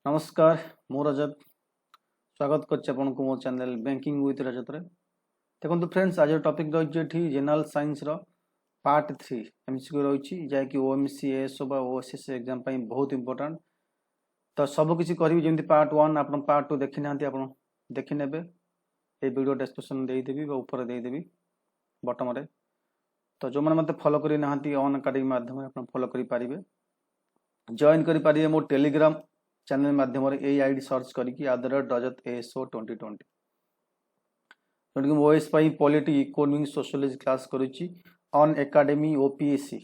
नमस्कार मु रजत स्वागत करछि आपनको मो चैनल बैंकिंग विथ रजत रे। देखंतु फ्रेंड्स आज टॉपिक रही जनरल साइंस रो पार्ट 3 एमसीक्यू रही जाय कि ओएमसी एसओ बा ओएसएस एग्जाम पई बहुत इंपोर्टेंट। तो सब किछि करिवि जेमति पार्ट 1 आपन पार्ट 2 देखि नांती आपन देखि नेबे ए वीडियो डिस्क्रिप्शन देई देबी बा ऊपर देई देबी बॉटम रे। तो जो माने मते फॉलो करि नांती ऑन अकाडमी माध्यम आपन फॉलो करि पारिबे जॉइन करि पारिबे मो टेलीग्राम चैनल माध्यम ए आईडी सर्च करके @rajat ASO 2020 जोटि ओएस पाई पॉलिटी इकोनॉमिक सोशियोलॉजी क्लास करूची ऑन एकेडमी ओपीएससी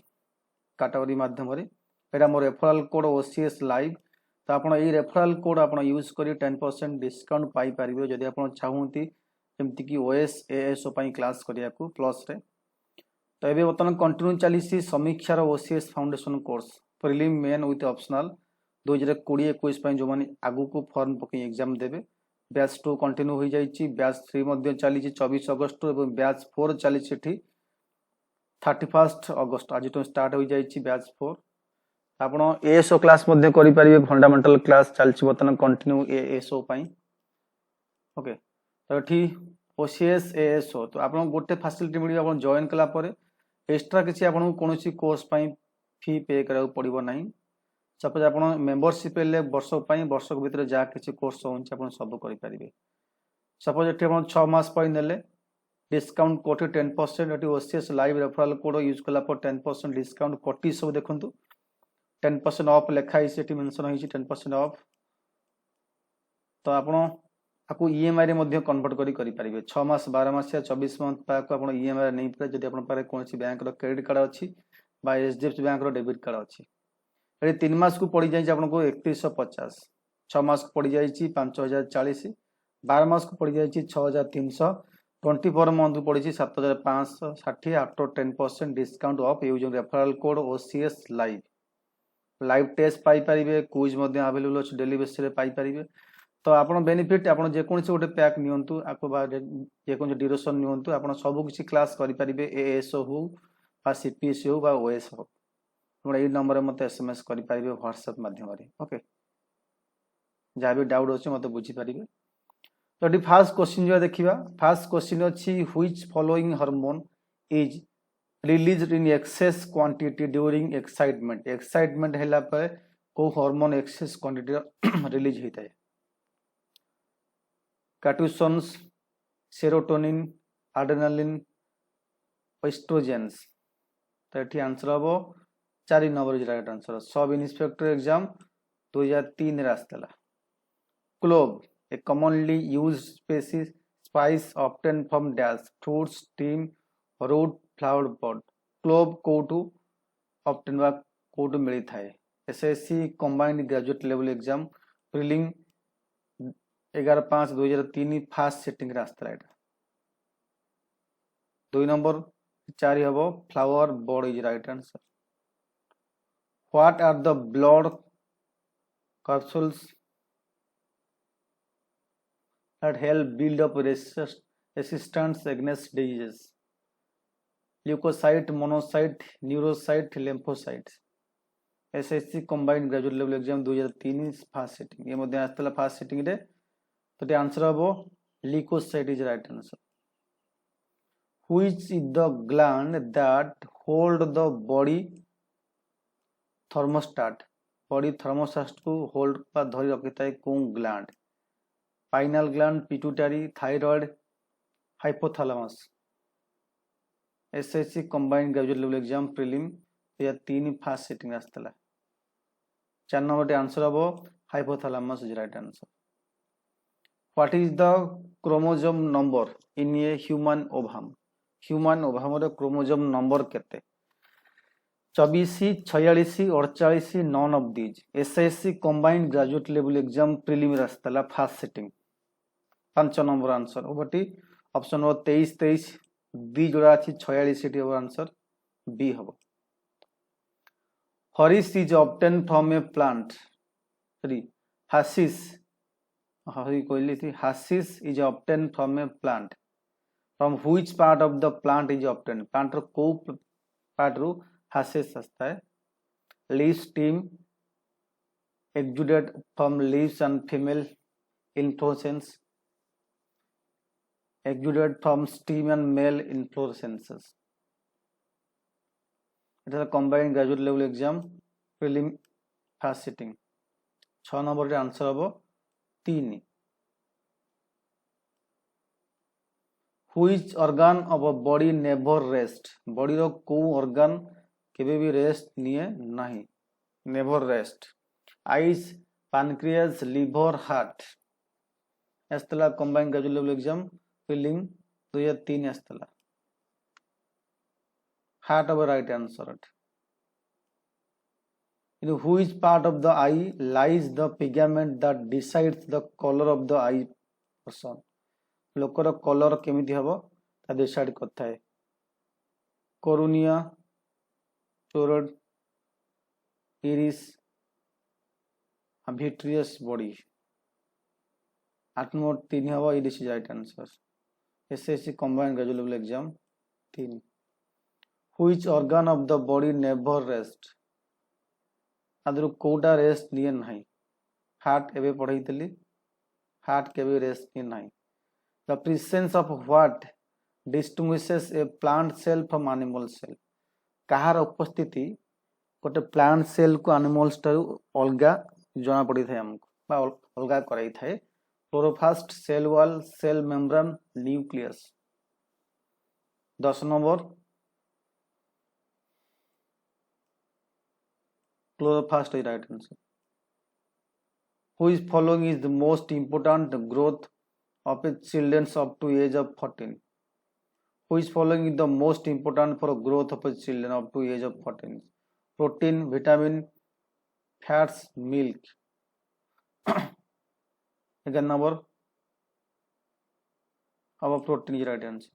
कैटेगरी माध्यम एटा मोर रेफरल कोड ओसीएस लाइव। तो आपण ए रेफरल कोड आपण यूज करी 10% डिस्काउंट पाई परिबे जदि आपण चाहूंती जेमति कि ओएस एएसओ पाई क्लास करिया को प्लस रे। तो एबे बर्तमान कंटिन्यू चलीसी समीक्षार OCS foundation course prelim main with optional 2020-21 जो माने आगु को फॉर्म पकई एग्जाम देबे। बैच 2 कंटिन्यू हो जाइछि, बैच 3 मध्ये चली 24 अगस्त और बैच 4 चली 31 अगस्त आज तो स्टार्ट हो जाइछि बैच 4। आपण एएसओ क्लास मध्ये करि परिबे फंडामेंटल क्लास चलछि बर्तमान कंटिन्यू एएसओ पई। ओके तो एठी ओसीएस एएसओ तो आपण गोटे फैसिलिटी मिली आपण जॉइन कला परे एक्स्ट्रा किछि आपण कोनोसी कोर्स पई फी पे करा पड़िबो नाही। सपोज आप मेम्बरशिप ले वर्ष भर जहाँ किसी कोर्स हो सब करें। सपोज ये 6 मास ने डिस्काउंट कोटी 10% ये OCS live referral code use कला 10% डिस्काउंट कोटी सब देखु 10% ऑफ लिखाई मेंशन होइछि 10% ऑफ। तो आपको ईएमआई रे कन्वर्ट करि पारिबे 6 मास 12 मास या 24 मंथ पाक आप ईएमआई नहीं पारे जदि आपन पारे कोनसी बैंक रो क्रेडिट कार्ड अछि बा एचडीएफसी बैंक रो डेबिट कार्ड अछि। 3 मास को पड़ जाए आपको 3150, 6 मास को पड़ जाए 5040, 12 मास को पड़ जाए 6300, 24 मंथ को पड़ी 7560 after 10% discount off using referral code OCS live. Live test पाई परिबे, क्विज मध्ये अवेलेबल अछि डेली बेसिस रे पाई परिबे। तो आपण बेनिफिट आपण जे कोनसे गोटे पैक नियंतु आको बा जे कोन ड्यूरेशन नियंतु आपण सब किछि क्लास करि परिबे एएसओ हो बा सीपीएससी हो बा ओएस हो। ये नंबर मत एसएमएस करि परिबे व्हाट्सएप माध्यम रे। ओके जहाँ भी डाउट अछि मत बुझी परिबे। तो डी फर्स्ट क्वेश्चन जो देखिबा फर्स्ट क्वेश्चन अछि which following hormone is released in excess quantity during excitement. Excitement हैला पर को हार्मोन एक्सेस क्वांटिटी रिलीज होता है। Cortisones, serotonin, adrenaline, estrogens. तो एठी आंसर हबो 4 number is right answer. Sub inspector exam 2003 रे आस्तला। Clove a commonly used species spice obtained from dash fruits, steam, root, flower pod। Clove कोटू obtain बा कोटू मिली थाए। SSC combined graduate level exam prelim 11/5/2003 first sitting रे आस्तला। एटा 2 नंबर 4 हबो flower pod is right answer. What are the blood capsules that help build up resistance against diseases? Leukocyte, monocyte, neurocyte, lymphocytes। SSC combined graduate level exam 2003 fast setting ये मध्ये आस्तला fast sitting रे। तो ते answer हबो leukocyte is right answer. Which is the gland that hold the body thermostat. Body thermostat को hold पर धरी रखिता है कौन gland? Pineal gland, pituitary, thyroid, hypothalamus. SSC combined graduate level exam prelim या 3 फास्ट सेटिंग आस्तला। 4 number answer हबो hypothalamus is right answer. What is the chromosome number in a human ovum. Human ovum रे chromosome number केते? 24, 46, 48, none of these. SSC combined graduate level exam prelim रास्तला first sitting 5 number answer ओबटी option हो 23 23 B जोड़ा अछि 46 T answer B हबो। Hashish is obtain from a plant. 3 hashish हरि कोइली थी hashish is obtain from a plant from which part of the plant is obtain. Plant रो को पार्ट रो हासिस सस्ता है। Leaf, stem, exudate from leaves and female inflorescence, exudate from stem and male inflorescences. It is a combined graduate level exam prelim fast sitting. 6 number रे answer हबो 3. Which organ of a body never rest? Body रो को organ केबे भी rest निए नहीं. Never rest. Eyes, pancreas, liver, heart. एस्तला combined graduate level exam prelim 2003 एस्तला. Heart of a right answer. In which part of the eye lies the pigment that decides the color of the eye person? लोकर colour केमिति हबो ता decide करता है. Cornea, टोरड, iris, vitreous body. 8 number 3 हबो it is right answer. SSC combined graduate level exam 3. Which organ of the body never rest? आदर Kota rest लिए नहीं. हार्ट एबे पढ़ैतली. हार्ट केबे रेस्ट लिए नहीं. The presence of what distinguishes a plant cell from animal cell? कहार उपस्थिति गोटे plant cell को एनिमल ठारू अलगा जना पड़ी थाए हमको बा अलगा कराई थाए. Chloroplast, cell wall, cell membrane, nucleus. 10 number chloroplast is right answer. Which following is the most important growth of its children up to age of 14? Which following is the most important for growth of its children up to age of 14? Protein, vitamin, fats, milk. Again number our protein is right answer.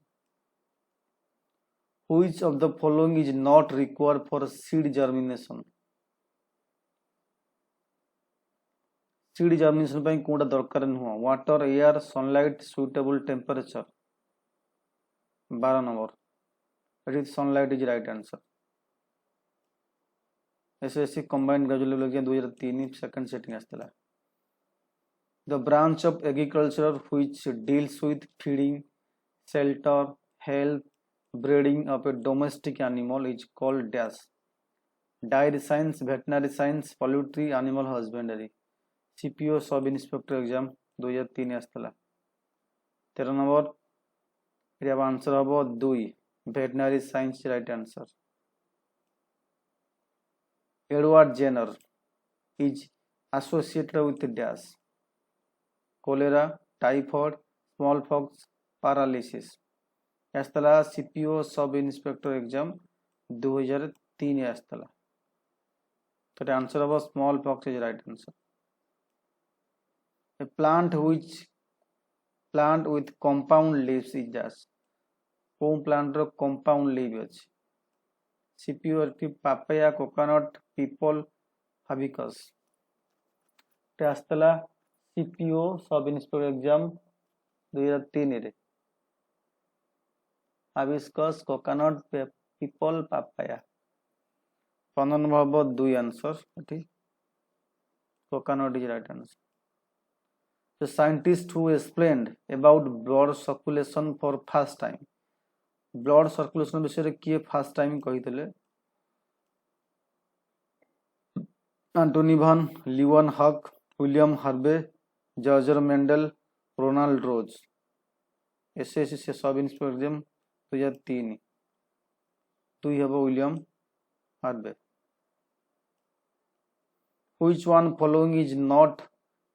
Which of the following is not required for seed germination? Seed germination ପାଇଁ कोडा दरकार नुह. Water, air, sunlight, suitable temperature. 12 number it is sunlight is right answer. SSC combined graduate level exam 2003 second sitting आस्तला. The branch of agriculture which deals with feeding, shelter, health, breeding of a domestic animal is called dash. Dairy science, veterinary science, poultry, animal husbandry. CPO sub inspector exam 2003 आस्तला. 13 number एरिया answer हबो 2 veterinary science right answer. Edward Jenner is associated with dash. Cholera, typhoid, small pox, paralysis. आस्तला CPO sub inspector exam 2003 आस्तला. तो answer हबो small pox is right answer. A plant with compound leaves is dash. कोन plant रो compound leaf अछि. CPU papaya, coconut, people, hibiscus. आस्तला CPO sub inspector exam 2003 रे. hibiscus, coconut, people, papaya. 15 number 2 answer एठी. coconut is right answer. The scientist who explained about blood circulation for first time. Blood circulation विषय रे किए first time कहितले. Antonie van Leeuwenhoek, William Harvey, George Mendel, Ronald Ross. SSC से sub inspector exam 2003. 2 हबो William Harvey. Which one following is not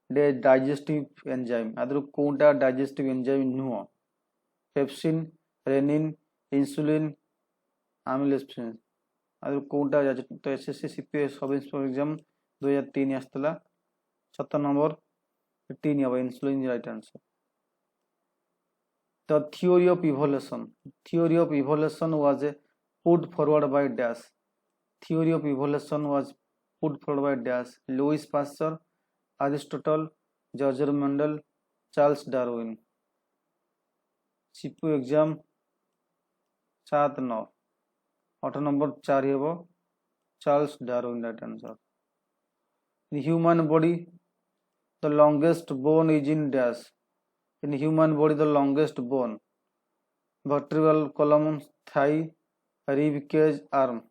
the digestive enzyme? आदर कोनटा digestive enzyme नुह. Pepsin, rennin, insulin, amylase. आदर कोनटा तो SSC CPO sub inspector exam 2003 आस्तला. 17 number 3 हबो insulin right answer. The theory of evolution. Theory of evolution was put forward by dash. Theory of evolution was put forward by dash. Louis Pasteur, Aristotle, George Mendel, Charles Darwin. CPO exam 7 9. 8 number 4 हेबो Charles Darwin right answer. In human body, the longest bone is in dash. In human body, the longest bone. Vertebral column, thigh, rib cage, arm.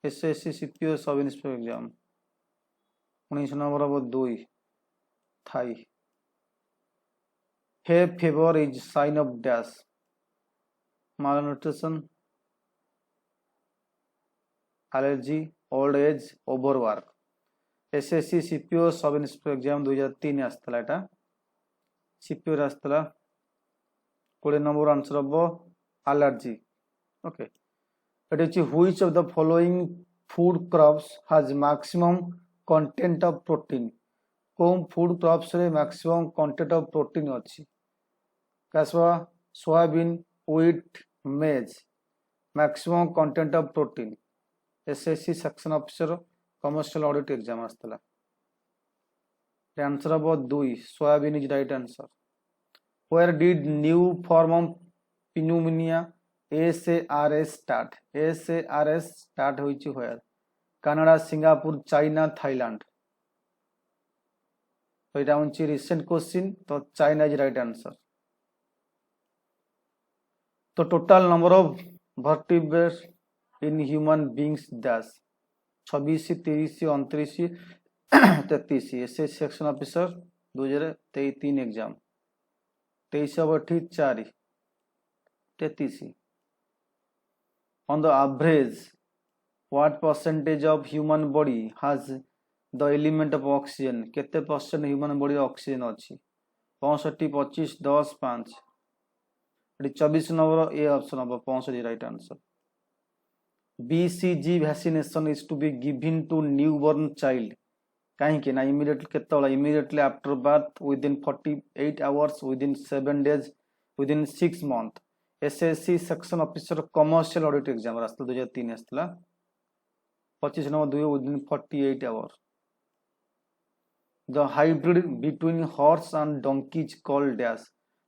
SSC CPO sub inspector exam 19 number अब 2 Thai hay fever is sign of dash malnutrition allergy old age overwork SSC CPO sub inspector exam 2003 आस्तला Etah CPO आस्तला 20 number answer अब allergy okay which of the following food crops has maximum content of protein कौन food crops रे maximum content of protein अच्छी कैसवा soybean wheat maize maximum content of protein SSC section officer commercial audit exam आस्तला answer अब 2 soybean is right answer where did new form of pneumonia SARS start SARS start होइछि where Canada Singapore China Thailand तो এটা হচ্ছে recent question তো China is right answer तो total number of vertebrates in human beings dash 26 30 29 33 SA section officer 2023 exam 23 अब 4 33 on the average what percentage of human body has the element of oxygen केते percent human body oxygen अछि 65 25 10 5 eighty 24 number A option अब 65 right answer BCG vaccination is to be given to newborn child काहे के ना immediately केतला immediately after birth within 48 hours within 7 days within 6 month SSC section officer commercial audit exam रास्ता 2003 आस्तला 25 number 2 within 48 hours the hybrid between horse and donkey is called dash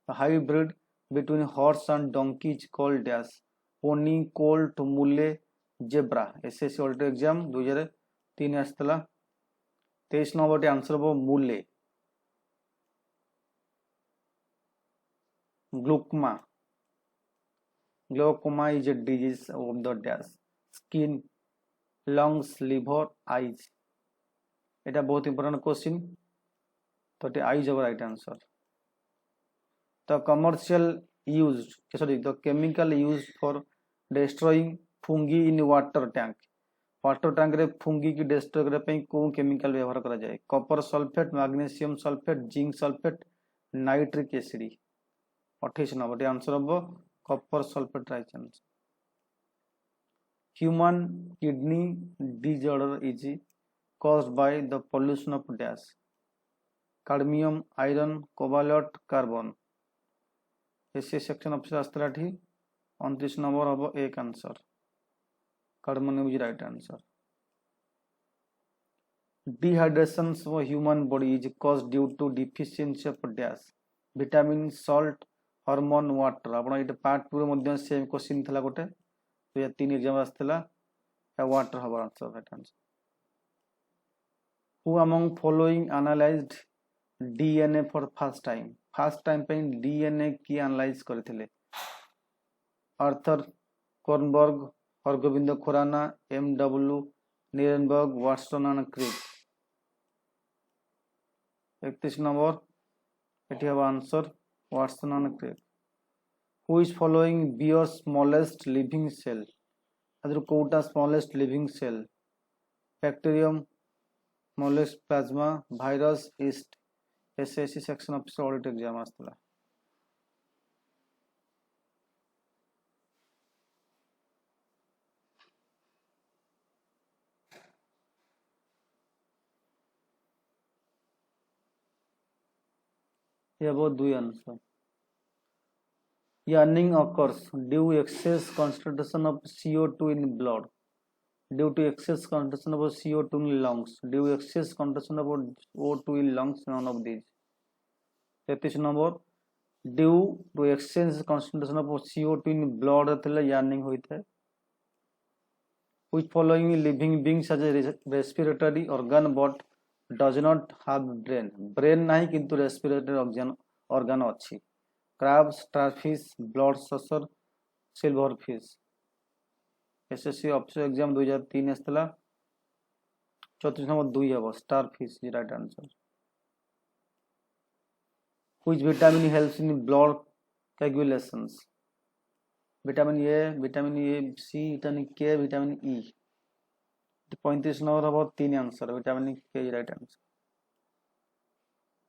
the hybrid between horse and donkey is called dash pony colt mule zebra SSC audit exam 2003 आस्तला 23 number answer हो mule glaucoma is a disease of the dash skin lungs liver eyes এটা बहुत important question तो it is our right answer the commercial used sorry the chemical used for destroying fungi in water tank रे fungi की destroy करे पे कोन chemical व्यवहार करा जाए copper sulfate magnesium sulfate zinc sulfate nitric acid 28 number answer अब copper sulfate right answer human kidney disorder is caused by the pollution of dash cadmium iron cobalt carbon ऐसे section of शास्त्राठी 29 number अब एक answer carbon is right answer dehydration of human body is caused due to deficiency of dash vitamin salt hormone water आपण एटा part 2 रे मध्ये same question थला गोटे तो या 3 एग्जाम आस्तला वाटर हबर answer right answer who among following analyzed DNA for first time पे DNA की एनालाइज करथिले Arthur Kornberg Hargobind Khorana MW Nirenberg Watson and Crick 31 number एटी हबा answer Watson and Crick who is following Beer's smallest living cell अदर कोटा smallest living cell bacterium mollusc plasma virus yeast SSC section of audit exam आस्तला ये बहुत दो answer yawning occurs due excess concentration of CO2 in blood due to excess concentration of CO2 in lungs due excess concentration of O2 in lungs none of these 33 number due to excess concentration of CO2 in blood thile yawning होइथे which following living beings has a respiratory organ but does not have brain नहीं किंतु respiratory organ अच्छी crabs starfish blood saucer silverfish SSC officer exam 2003 आसला 34 number 2 हे starfish is right answer which vitamin helps in blood coagulations vitamin A C vitamin K vitamin E 35 number हम 3 answer vitamin K right answer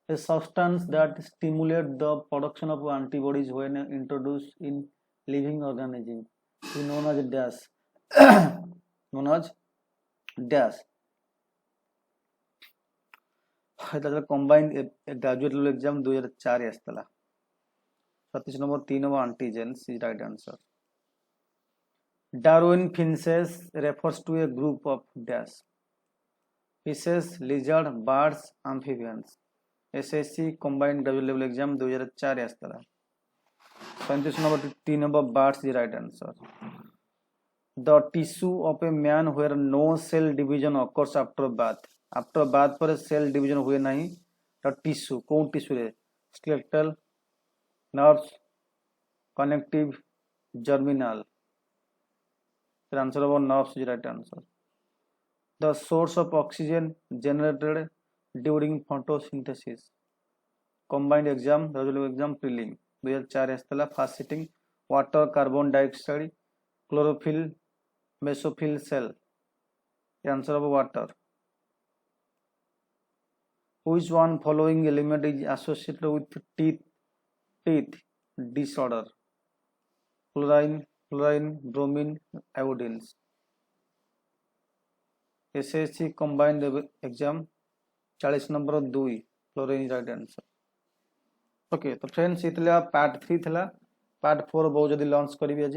a substance that stimulate the production of antibodies when introduced in living organism is known as dash known as dash এটা combined graduate level exam 2004 आस्तला 37 number 3 number antigens is right answer Darwin finches refers to a group of dash fishes lizard birds amphibians SSC combined graduate level exam 2004 आस्तला 35 number 3 number birds is right answer the tissue of a man where no cell division occurs after bath पर cell division हुए नहीं the tissue कौन tissue रे skeletal nerves connective germinal the answer of nerves is right answer the source of oxygen generated during photosynthesis combined exam regular exam prelim 2004 आस्तला fasting water carbon dioxide chlorophyll mesophyll cell the answer of water which one following element is associated with teeth disorder chlorine bromine iodine SSC combined exam 40 number 2 chlorine right answer okay तो friends इतला part 3 थला part 4 बहुत जल्दी launch करी आज